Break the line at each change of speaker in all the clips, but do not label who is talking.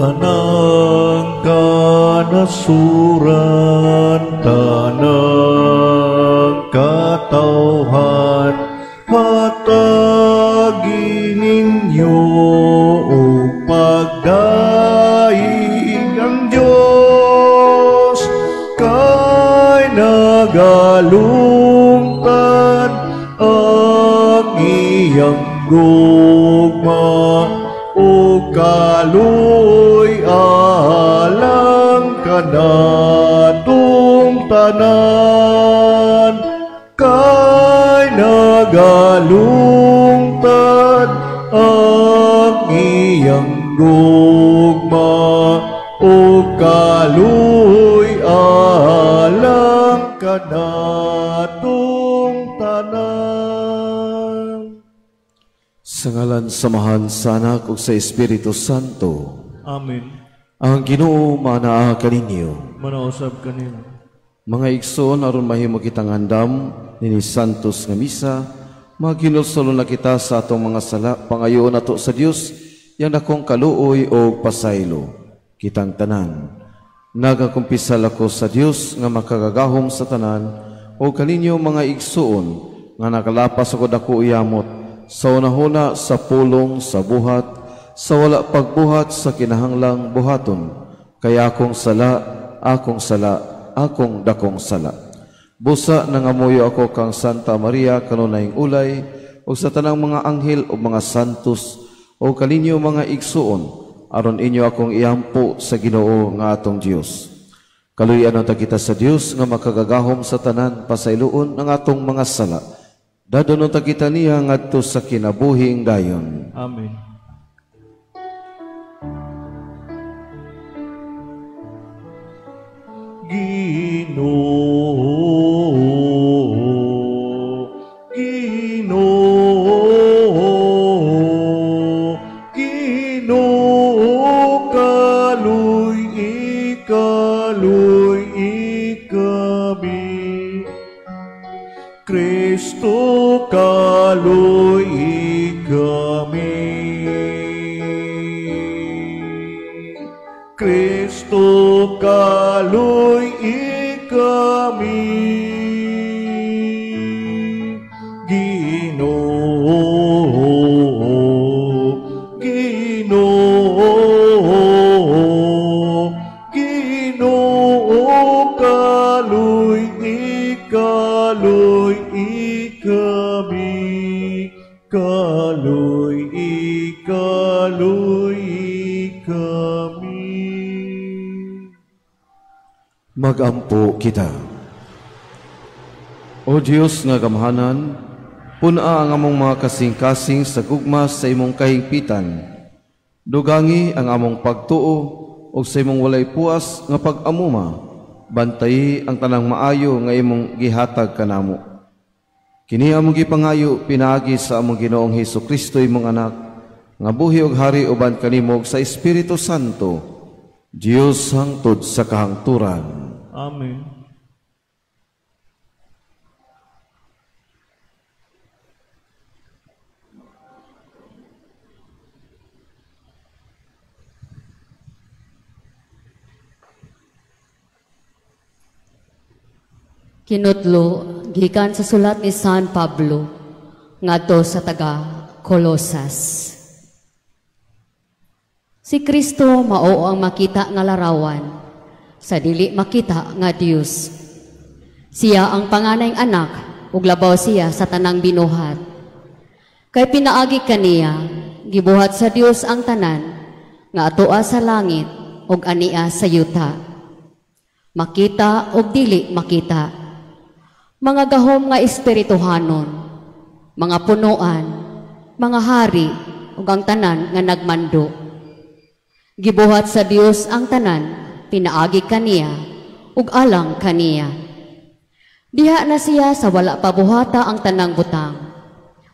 tanang kanasuran, tanang katawhan, hatagi ninyo o pagdaig ang Diyos kay nagalungtan ang iyang gugma o kaluy alang kanatong tanan kay nagalungtan ang iyang gugma o kaluy alang kanatong tanan.
Sa ngalan samahan sa Anak ug sa Espiritu Santo.
Amen.
Ang Ginoo manaa kaninyo.
Manausab kanino.
Mga igsoon aron mahimo kitang andam nini santos nga misa, maghinulsolo na kita sa atong mga sala pangayoon nato sa Dios yang dakong kaluoy o pasaylo. Kitang tanan. Nagakumpisal ako sa Dios nga makagagahom sa tanan o kaninyo mga igsoon nga nakalapas ako dako iyamot sa unahuna sa pulong sa buhat, sa wala pagbuhat sa kinahanglang buhaton, kaya akong sala, akong dakong sala. Busa nangamuyo ako kang Santa Maria kanunayng ulay, o sa tanang mga anghel o mga santos, o kaninyo mga igsuon, aron inyo akong iampo sa Ginoo nga atong Dios. Kaluyan ta kita sa Dios nga makagagahom sa tanan pasayloon ng atong mga sala. Dadonon ta kita niya ngadto sa kinabuhing dayon.
Amen. Ginoo, kaluy ikami. Kristo, kaluy ikami. Kristo, kaluy ikami. Ginoo, kaluy ikami. Kaluy ikami.
Magampo kita. O Diyos nga gamhanan, puna ang among mga kasing-kasing sa gugma sa imong kahigpitan. Dugangi ang among pagtuo o sa imong walay puas nga pag-amuma. Bantayi ang tanang maayo nga imong gihatag kanamo. Kini among gipangayo pinaagi sa among Ginoong Hesukristo imong anak, nga buhi og hari uban kanimog sa Espiritu Santo, Dios hangtod sa kahangturan.
Amen.
Kinutlo, gikan sa sulat ni San Pablo, ngadto sa taga Colosas. Si Kristo mao ang makita nga larawan, sa dili makita nga Dios. Siya ang panganayng anak, ug labaw siya sa tanang binuhat. Kay pinaagi kaniya, gibuhat sa Dios ang tanan, nga atoa sa langit, ug ania sa yuta. Makita ug dili makita. Mga gahom nga espirituhanon, mga punuan, mga hari, ug ang tanan nga nagmando. Gibuhat sa Dios ang tanan, pinaagi kaniya, ug alang kaniya. Diha na siya sa wala pabuhata ang tanang butang,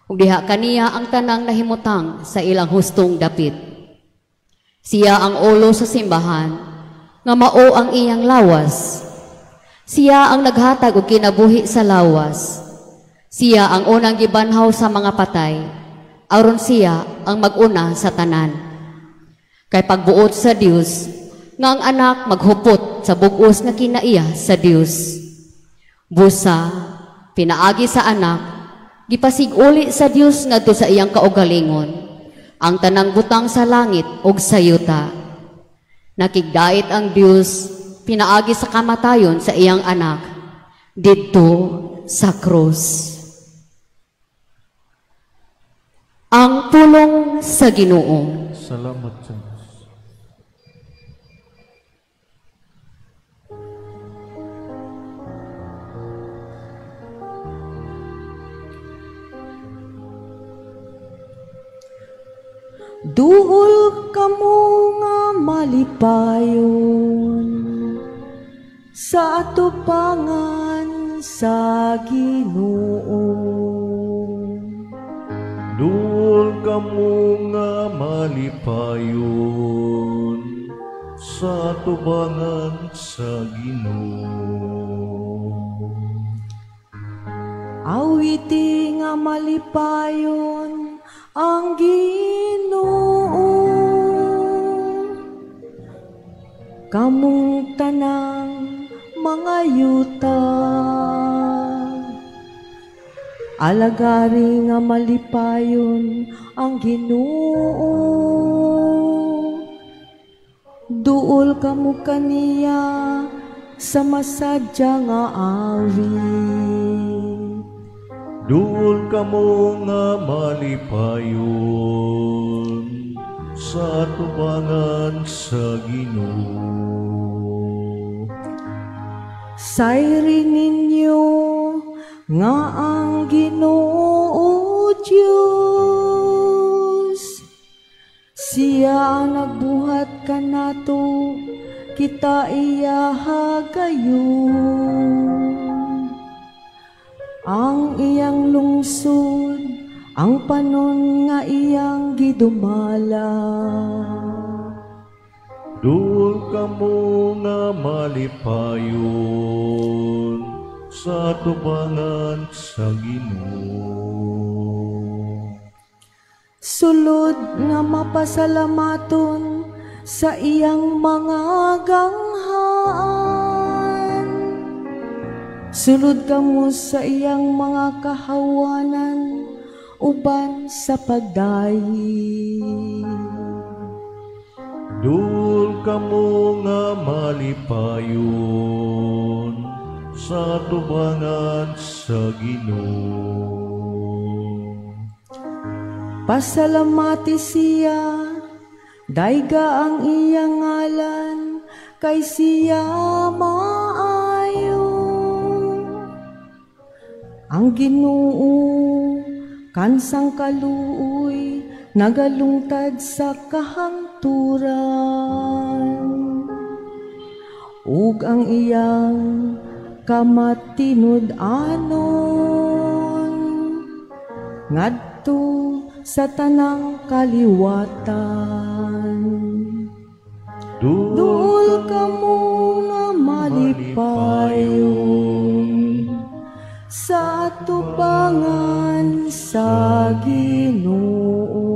ug diha kaniya ang tanang nahimutang sa ilang hustong dapit. Siya ang ulo sa simbahan, nga mao ang iyang lawas. Siya ang naghatag og kinabuhi sa lawas. Siya ang unang gibanhaw sa mga patay, aron siya ang mag-una sa tanan. Kay pagbuot sa Dios, nga ang anak maghupot sa bugos nga kinaiya sa Dios. Busa, pinaagi sa anak, gipasiguli sa Dios ngadto sa iyang kaugalingon, ang tanang butang sa langit ug sa yuta. Nakigdait ang Dios, pinaagi sa kamatayon sa iyang anak, didto sa krus. Ang pulong sa Ginoo.
Salamat sa Diyos.
Duol kamo nga malipayon sa atubangan sa Ginoo.
Duol kamo nga malipayon sa tubangan sa Ginoo.
Awiti nga malipayon ang Ginoo. Kamong tanang mga yuta, alagari nga malipayon ang Ginoo. Duol kamo kaniya sa masadya nga awit.
Duol kamo nga malipayon sa tubangan sa Ginoo.
Sayri ninyo nga ang Ginoo Diyos, siya ang nagbuhat kanato, kita iya hagayon. Ang iyang lungsod, ang panon nga iyang gidumala.
Duol kamo nga malipayon sa tubangan sa Ginoo.
Sulod nga mapasalamaton sa iyang mga ganghaan. Sulod kamo sa iyang mga kahawanan uban sa pagdayi.
Duol kamo nga malipayon sa tubangan sa Ginoo.
Pasalamati siya, dayga ang iyang ngalan, kay siya maayo. Ang Ginoo kansang kaluoy, nagalungtad sa kahangturan. Ug ang iyang kamatinud-anon ngadto sa tanang kaliwatan. Duol kamo nga malipayon sa tubangan sa Ginoo.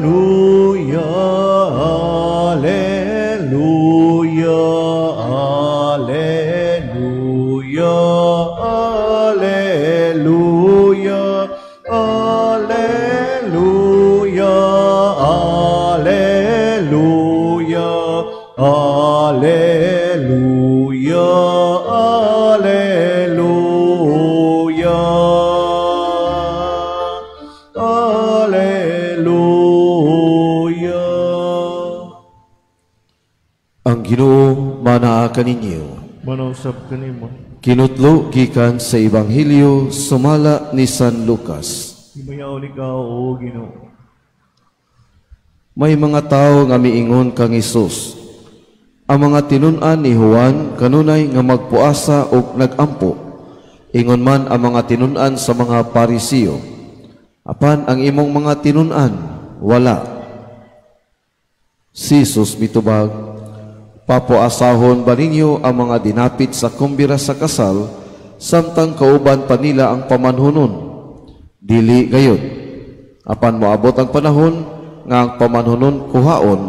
Alleluia, alleluia, alleluia, alleluia, alleluia, alleluia, alleluia, alleluia.
Ang Ginoo manaa kaninyo.
Manausap kanimo.
Kinutlo gikan sa Ebanghelyo sumala ni San Lucas.
Himayaw ni ka, o Ginoo.
May mga tao nga miingon kang Hesus. Ang mga tinun-an ni Juan kanunay nga magpuasa og nagampo. Ingon man ang mga tinun-an sa mga Parisiyo. Apan ang imong mga tinun-an wala. Si Jesus mitubag, papuasahon ba ninyo ang mga dinapit sa kumbira sa kasal, samtang kauban pa nila ang pamanhunon? Dili gayud. Apan moabot ang panahon nga ang pamanhunon kuhaon,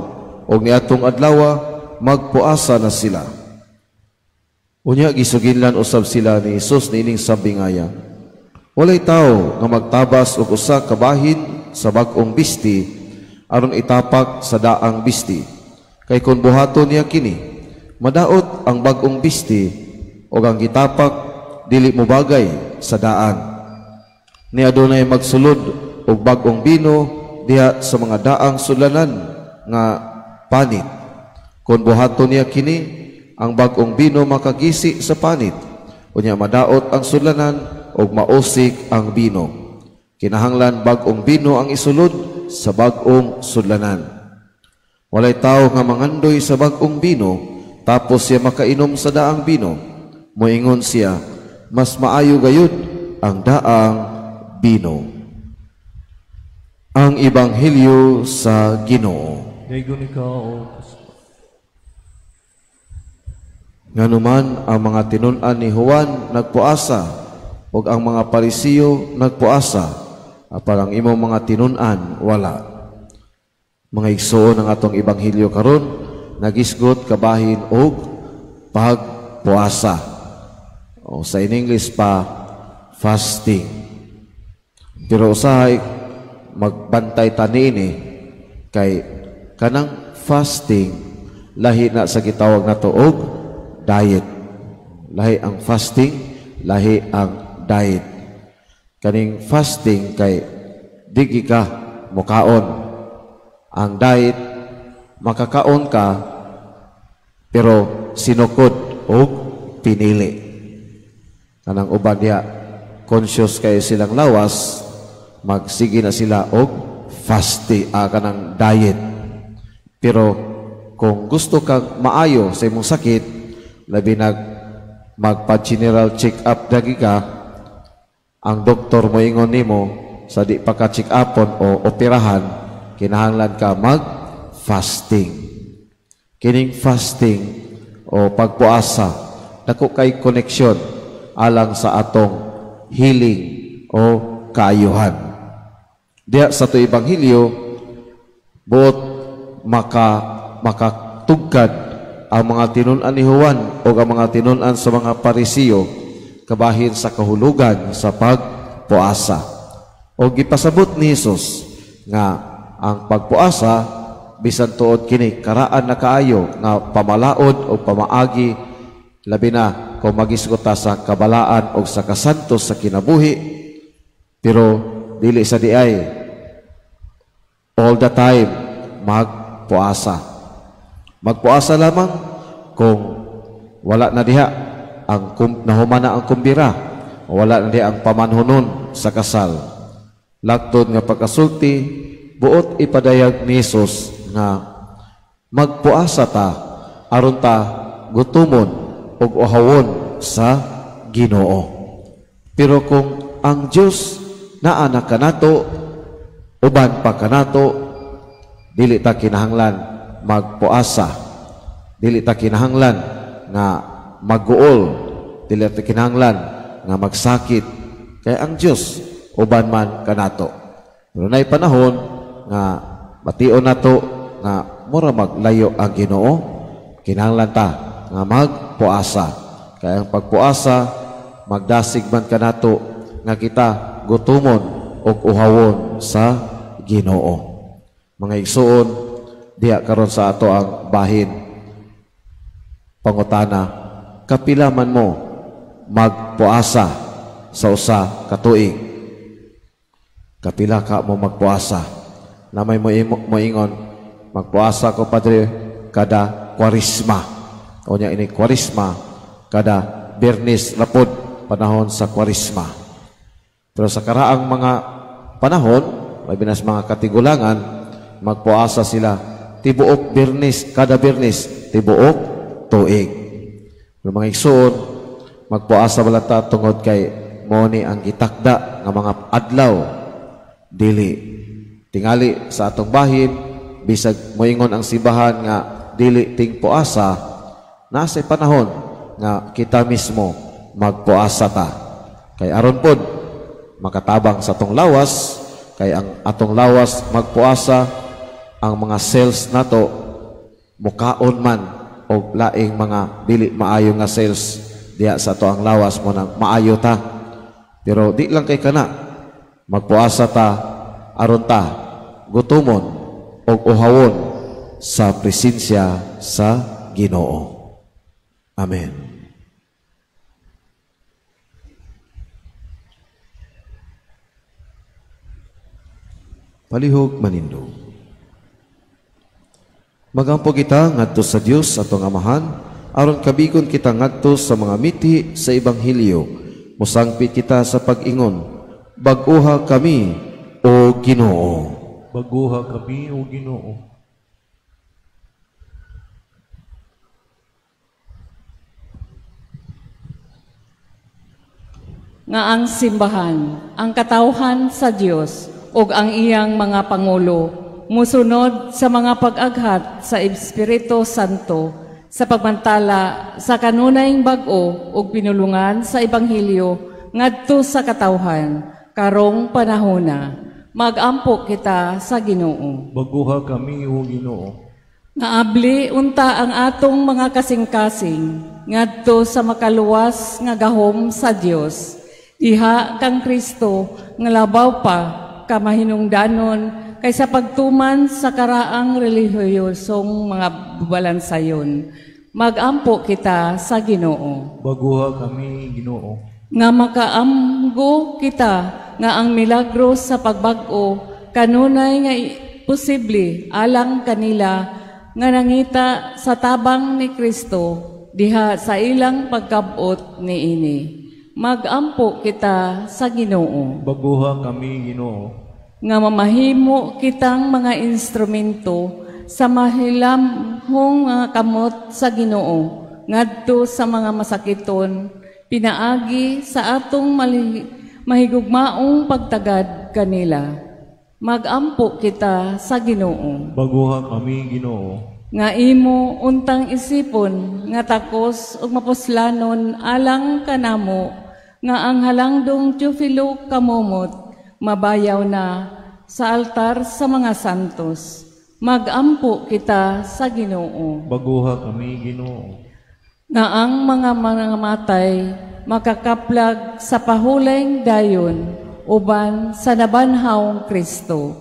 og niadtong adlaw magpuasa na sila. Unya gisuginlan usab sila ni Jesus niining sabingaya. Walay tao nga magtabas og usa ka bahin sa bag-ong bisti aron itapak sa daang bisti. Kay kun buhaton niya kini, madaot ang bag-ong bisti ug ang gitapak dili mo bagay sa daan. Ni adunay magsulod og bag-ong bino diha sa mga daang sulanan nga panit. Kun buhaton niya kini, ang bag-ong bino makagisi sa panit, unya madaot ang sulanan ug mausik ang bino. Kinahanglan bag-ong bino ang isulod sa bag-ong sulanan. Walay tao nga mangandoy sa bag-ong bino tapos siya makainom sa daang bino. Moingon siya, mas maayo gayud ang daang bino. Ang Ebanghelyo sa Ginoo.
Daygon ikaw, O Kristo.
Nganuman ang mga tinun-an ni Juan nagpuasa ug ang mga Parisiyo nagpuasa, apang ang imong mga tinun-an wala. Mga igsoon ang atong Ebanghelyo karon nagisgot kabahin og pagpuasa. O sa in English pa fasting. Pero usahay magbantay tanini kay kanang fasting lahi na sa gitawag nato og diet. Lahi ang fasting, lahi ang diet. Kaning fasting kay digi ka mukaon. Ang diet makakaon ka pero sinukod og pinili. Kanang uban diha conscious kay silang lawas, magsige na sila og fasting, kanang diet. Pero kung gusto kang maayo sa imong sakit, labi magpa-general check-up dagi ka, ang doktor mo ingon nimo sa di pa ka check-upon o operahan, kinahanglan ka mag-fasting. Kining fasting o pagpuasa, dako kay koneksyon alang sa atong healing o kaayuhan. Diya sa to Ebanghelyo, buot makatugkad ang mga tinun-an ni Juan o ang mga tinun-an sa mga Parisiyo kabahin sa kahulugan sa pagpuasa. O gipasabot ni Jesus nga ang pagpuasa bisan tuod kini karaan na kaayo nga pamalaod o pamaagi, labi na kung magisgota sa kabalaan o sa kasantos sa kinabuhi, pero dili sa diay all the time magpuasa. Magpuasa lamang kung wala na diha ang nahumana ang kumbira, o wala na diha ang pamanhunon sa kasal. Laktod nga pagkasulti, buot ipadayag ni Jesus nga magpuasa ta aron ta gutumon ug uhawon sa Ginoo. Pero kung ang Dios naa na kanato, uban pa kanato, dili ta kinahanglan magpuasa, dili ta kinahanglan nga maguol, dili ta kinahanglan nga magsakit, kay ang Dios uban man kanato. Pero nay panahon nga bation nato nga mura maglayo ang Ginoo, kinahanglan ta nga magpuasa. Kay ang pagpuasa magdasig man kanato nga kita gutumon og uhawon sa Ginoo. Mga igsoon, diha karon sa ato ang bahin pangutana, kapila man mo magpuasa sa usa ka tuig? Kapila ka mo magpuasa? Na may moingon, magpuasa ko padre kada Kwaresma. O nya ini Kwaresma kada Biyernes rapod panahon sa Kwaresma. Pero sa karaang mga panahon, may binas mga katigulangan, magpuasa sila tibuok Biyernes, kada Biyernes, tibuok tuig. Pero mga igsoon, magpuasa wala ta tungod kay mo ni ang gitakda nga mga adlaw, dili. Tingali sa atong bahin, bisag moingon ang simbahan nga dili ting puasa, nasa panahon nga kita mismo magpuasa ta. Kay aron pod makatabang sa atong lawas, kay ang atong lawas magpuasa, ang mga cells nato mukaon man o laing mga dili maayo nga cells diya sa ato ang lawas mo nang maayo ta. Pero di lang kay kana magpuasa ta aron ta gutomon o uhawon sa presensya sa Ginoo. Amen. Palihog manindog. Magampo kita ngadto sa Dios atong Amahan, aron kabigon kita ngadto sa mga miti sa Ebanghelyo. Musangpit kita sa pag-ingon, bag-uha kami o Ginoo.
Baguha kami o Ginoo.
Nga ang simbahan, ang katawhan sa Dios ug ang iyang mga pangulo musunod sa mga pag-aghat sa Espiritu Santo sa pagmantala sa kanunayng bag-o ug pinulungan sa Ebanghelyo ngadto sa katawhan karong panahona. Magampo kita sa Ginoo.
Baguha kami o Ginoo.
Naabli unta ang atong mga kasing-kasing ngadto sa makaluwas nga gahom sa Dios. Diha kang Kristo nga labaw pa kamahinungdanon kaysa pagtuman sa karaang relihiyosong mga balansayon. Magampo kita sa Ginoo.
Baguha kami Ginoo.
Nga makaamgo kita nga ang milagro sa pagbag-o kanunay nga posible alang kanila nga nangita sa tabang ni Kristo diha sa ilang pagkabot niini. Magampo kita sa Ginoo.
Baguha kami Ginoo.
Nga mamahimo kitang mga instrumento sa mahilamhong kamot sa Ginoo ngadto sa mga masakiton pinaagi sa atong mahigugmaong pagtagad kanila. Magampo kita sa Ginoo.
Baguha kami Ginoo.
Nga imo untang isipon nga takos ug mapuslanon alang kanamo nga ang halangdong Teofilo kamumot mabayaw na sa altar sa mga santos. Magampo kita sa Ginoo.
Baguha kami Ginoo.
Nga ang mga matay makakaplag sa pahulayng dayon uban sa nabanhawng Kristo.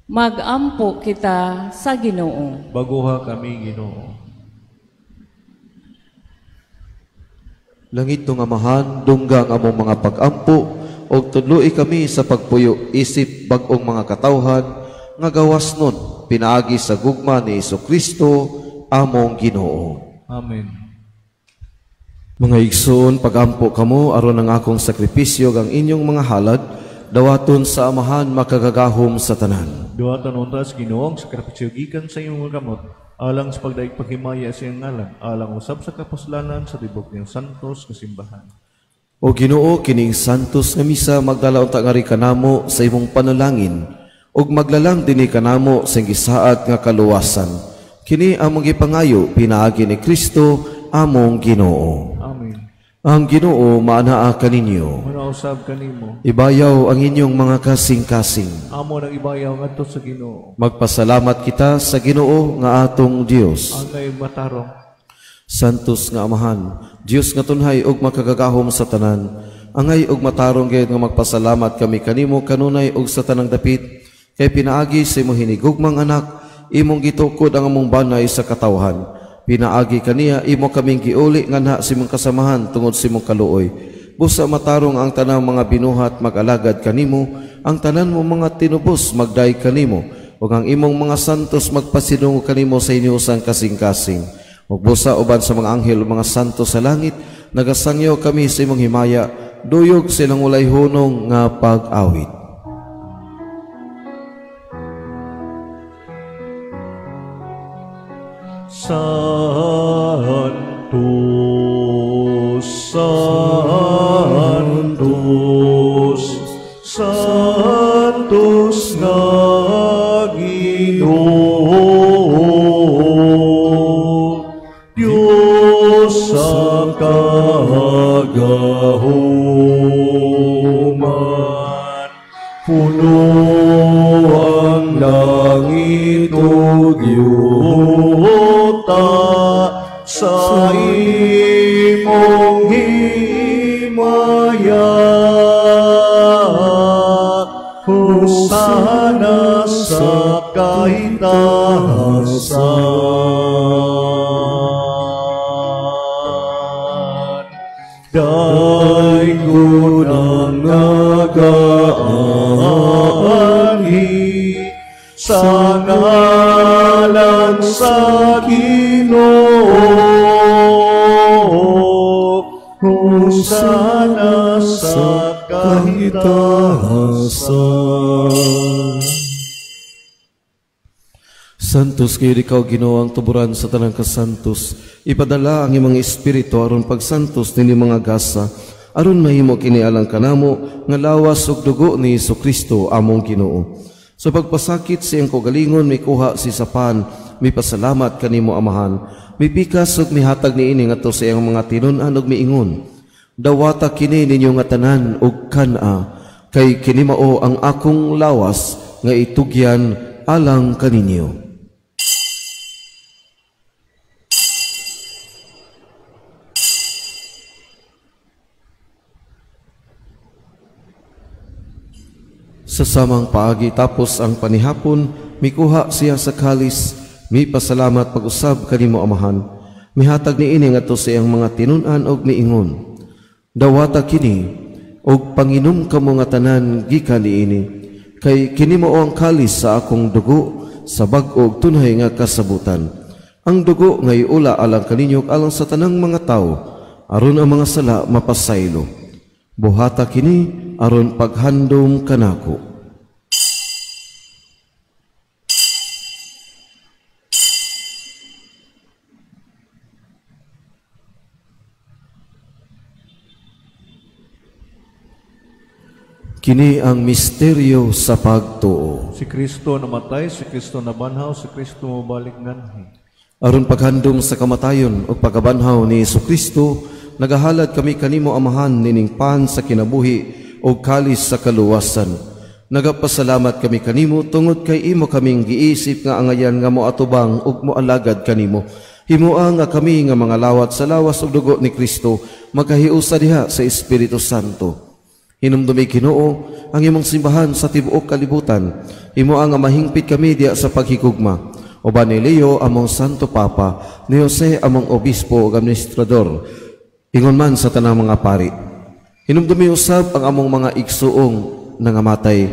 Magampo kita sa Ginoo.
Baguha kami Ginoo.
Langit ng Amahan, dunggang among mga pag-ampo, o tudloi kami sa pagpuyo isip bag-ong mga katawhan, nga gawas nun, pinaagi sa gugma ni Jesucristo, among Ginoo.
Amen.
Mga igsoon, pag-ampo kamo, aron ang akong sakripisyo, ang inyong mga halad, dawaton sa Amahan, makagagahom sa tanan.
Duwatan untas Ginoo ang sakripisyo gikan sa iyong mga kamot, alang sa pagdaig paghimaya sa iyong ngalan, alang usab sa kapuslanan sa tibok niyang santos nga simbahan.
O Ginoo, kining santos nga misa magdala unta nga ri kanamo sa imong panalangin ug maglalang dinhi kanamo sa gisaad nga kaluwasan. Kini among gipangayo pinaagi ni Kristo among Ginoo.
Amen.
Ang Ginoo maanaa kaninyo.
Manausab kanimo.
Ibayaw ang inyong mga kasing-kasing.
Amo nang ibayaw ngadto sa Ginoo.
Magpasalamat kita sa Ginoo nga atong Dios.
Ang kay matarong.
Santos nga Amahan, Dios nga tunhay ug makagagahom sa tanan, angay ug matarong gayud nga magpasalamat kami kanimo kanunay ug sa tanang dapit, kay pinaagi sa imong hinigugmang anak, imong gitukod ang among banay sa katawhan. Pinaagi kaniya imo kaming giuli nganha sa imong kasamahan tungod sa imong kaluoy. Busa matarong ang tanang mga binuhat mag-alagad kanimo, ang tanan mo mga tinubos magday kanimo, ug ang imong mga santos magpasidungog kanimo sa inyusang kasing-kasing. Ug busa uban sa mga anghel o mga santo sa langit, nagasangyo kami sa imong himaya, duyog silang ulay hunong nga pag-awit.
Santos, Santos, Santos na Ginoo.
agahuman. Puno ang langit o yuta sa imong himaya. Hosana sa kaitaasan. Daigo ng nagaanhi sa ngalan sa Ginoo. Hosana sa kahitasan. Santos kayo ikaw Ginoo ang tuburan sa tanang kasantos. Ipadala ang imong espiritu aron pagsantos nini mga gasa, aron mahimo kini alang kanamo nga lawas ug dugo ni Jesucristo among Ginoo. Sa pagpasakit sa iyang kaugalingon mikuha si sapan, mipasalamat kanimo Amahan, mipikas ug mihatag niini ngadto sa iyang mga tinun-an ug miingon. Dawata kini ninyo nga tanan ug kana, kay kini mao ang akong lawas nga itugyan alang kaninyo. Sa samang paagi tapos ang panihapon, mikuha siya sa kalis, mipasalamat pag-usab kanimo Amahan, mihatag niini ngadto sa iyang mga tinun-an ug miingon. Dawata kini og panginom kamo nga tanan gikan niini, kay kini mao ang kalis sa akong dugo sa bag-o ug tunay nga kasabutan. Ang dugo nga iula alang kaninyo alang sa tanang mga tawo, aron ang mga sala mapasaylo. Buhata kini aron paghandom kanako. Kini ang misteryo sa pagtuo.
Si Kristo namatay, si Kristo nabanhaw, si Kristo mabalik nganhi.
Aron paghandom sa kamatayon o pagkabanhaw ni Jesucristo, nagahalad kami kanimo Amahan nining pan sa kinabuhi o kalis sa kaluwasan. Nagapasalamat kami kanimo tungod kay imo kaming giisip nga angayan nga moatubang ug moalagad kanimo. Himua nga kami nga mga lawat sa lawas ug dugo ni Kristo magkahiusa diha sa Espiritu Santo. Hinumdumi Ginoo ang imong simbahan sa tibuok kalibutan. Himua nga mahingpit kami diha sa paghigugma. Uban ni Leo among Santo Papa, ni Jose among obispo ug administrador, ingon man sa tanang mga pari. Hinumdumi usab ang among mga igsuong nangamatay.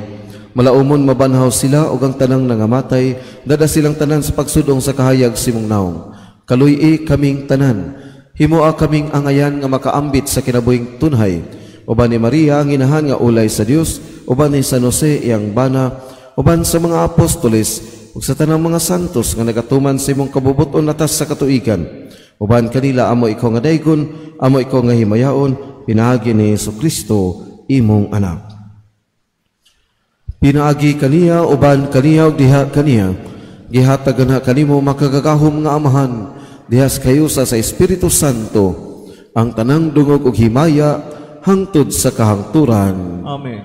Malaumon mabanhaw sila ug ang tanang nangamatay, dada silang tanan sa pagsudong sa kahayag simong naong. Kaluy-i kaming tanan. Himua kaming angayan nga makaambit sa kinabuhing tunhay. Uban ni Maria ang inahan nga ulay sa Dios, uban ni San Jose iyang bana, uban sa mga apostoles ug sa tanang mga santos nga nagatuman sa imong kabubuton natas sa katuigan. Uban kanila amo ikaw nga daygon, amo ikaw nga himayaon, pinaagi ni Jesucristo imong anak. Pinaagi kaniya uban kaniya ug diha kaniya, gihatagan na kanimo makagagahom nga Amahan, dihas kayo sa Espiritu Santo, ang tanang dungog ug himaya hangtod sa kahangturan.
Amen.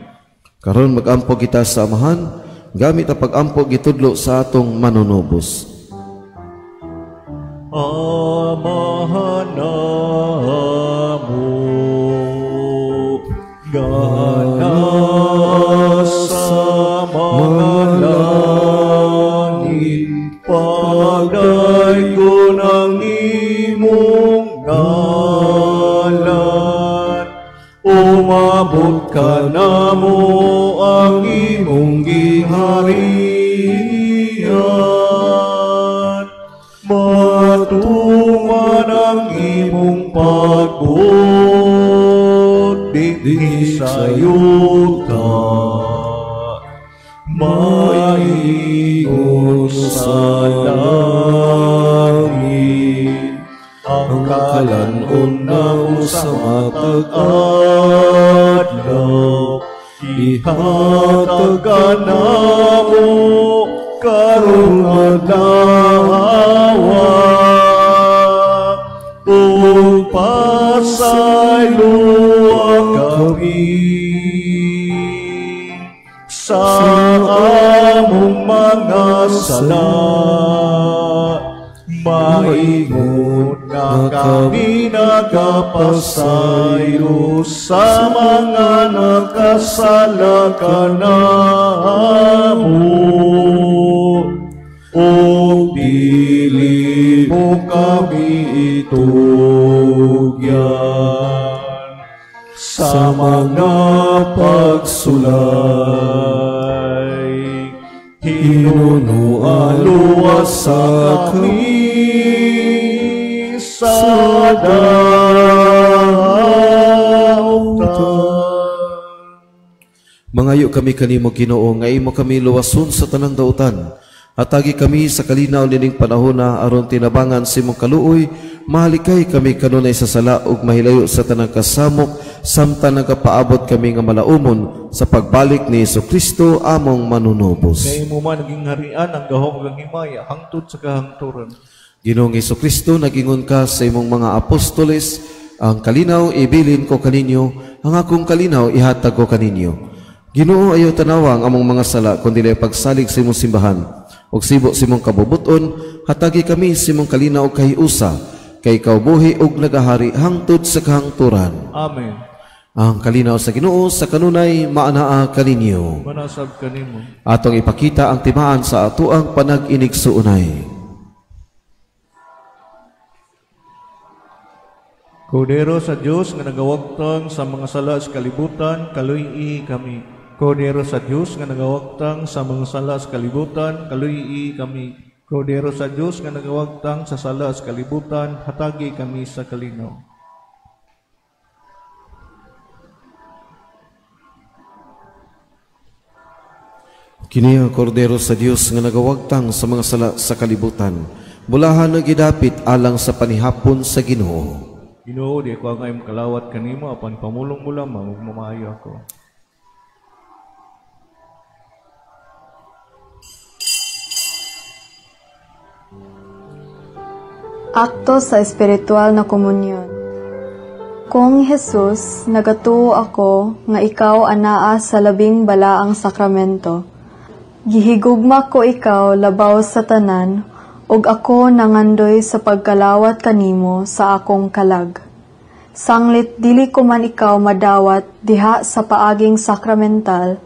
Karon mag-ampo kita sa Amahan, gamit ang pag-ampo gitudlo sa atong manunubos.
Amahan namo, ganas sa mga langit, pagdaygon ang imong ngalan. Umabot ka namo ang imong giharian, matuman ang imong pagbuot, di sayuta, maigon sa langit, ang kalanon na sa matag adlaw, ihatagan namo karong adlaw, ug pasaylo kami sa among mga sala. Maingon nga kami nagapasaylo sa mga nakasala kanamo. O dili mo kami itugyan sa mga pagsulay. Hinunuan sa kami sa dautan.
Mangayo kami kanimo Ginoo nga imo kami luwason sa tanang dautan. Atagi kami sa kalinaw nining panahona aron tinabangan si mong kaluoy, mahalikay kami kanunay sa sala ug mahilayo sa tanang kasamok samtang nagapaabot kami nga malaumon sa pagbalik ni Jesucristo among manunubos.
Kay mo man naging harian ang gahom ug himaya hangtod sa kahangturan.
Ginoong Jesucristo, nagingon ka sa imong mga apostoles, ang kalinaw ibilin ko kaninyo, ang akong kalinaw ihatag ko kaninyo. Ginoo, ayaw tanawang among mga sala kundi pagsalig sa imong simbahan. Og sibo sa imong kabubuton, hatagi kami sa imong kalinaw kay usa, kay kaubuhi og nagahari hangtod sa kahangturan.
Amen.
Ang kalinaw sa Ginoo sa kanunay maanaa kaninyo.
Manasab kanimo.
Atong ipakita ang timaan sa atoang panag-inigsuunay.
Kodero sa Dios nga nagawagtang sa mga sala sa kalibutan, kaluy-i kami. Kodero sa Dios nga nagawagtang sa mga sala sa kalibutan, kaluy-i kami. Kodero sa Dios nga nagawagtang sa sala sa kalibutan, hatagi kami sa kalinaw.
Kini ang kordero sa Dios nga nagawagtang sa mga sala sa kalibutan, bulahan na gidapit alang sa panihapon sa Ginoo.
Ginoo, di ako ang kalawat kanimo apan pamulong mo lamang ug mamaayo ako.
Akto sa espiritual na komunyon. Kung Jesus, nagatuo ako nga ikaw anaa sa labing balaang sakramento. Gihigugma ko ikaw labaw sa tanan, ug ako nangandoy sa pagkalawat kanimo sa akong kalag. Sanglit dili ko man ikaw madawat diha sa paaging sakramental,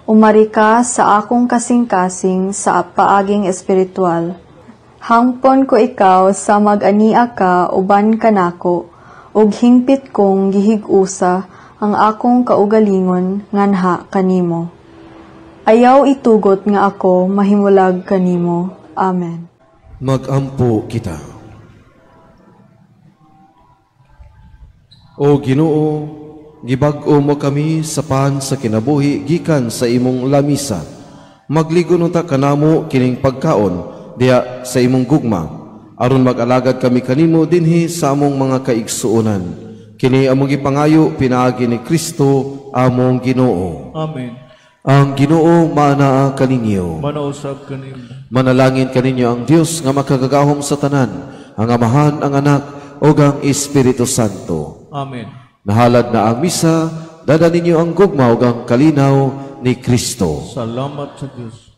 umari ka sa akong kasing-kasing sa paaging espiritual. Hangpon ko ikaw sa mag-ania ka uban kanako, ug hingpit kong gihig-usa ang akong kaugalingon nganha kanimo. Ayaw itugot nga ako mahimulag kanimo. Amen.
Magampo kita. O Ginoo, gibag-o mo kami sa pan sa kinabuhi gikan sa imong lamisa. Magligon unta kanamo kining pagkaon diya sa imong gugma, aron mag-alagad kami kanimo dinhi sa among mga kaigsuonan. Kini among gipangayo pinaagi ni Kristo among Ginoo.
Amen.
Ang Ginoo maanaa kaninyo.
Manausab kanimo.
Manalangin kaninyo ang Dios nga makagagahom sa tanan, ang Amahan, ang Anak, o ang Espiritu Santo.
Amen.
Nahalad na ang misa, dada ninyo ang gugma o ang kalinaw ni Kristo.
Salamat sa Dios.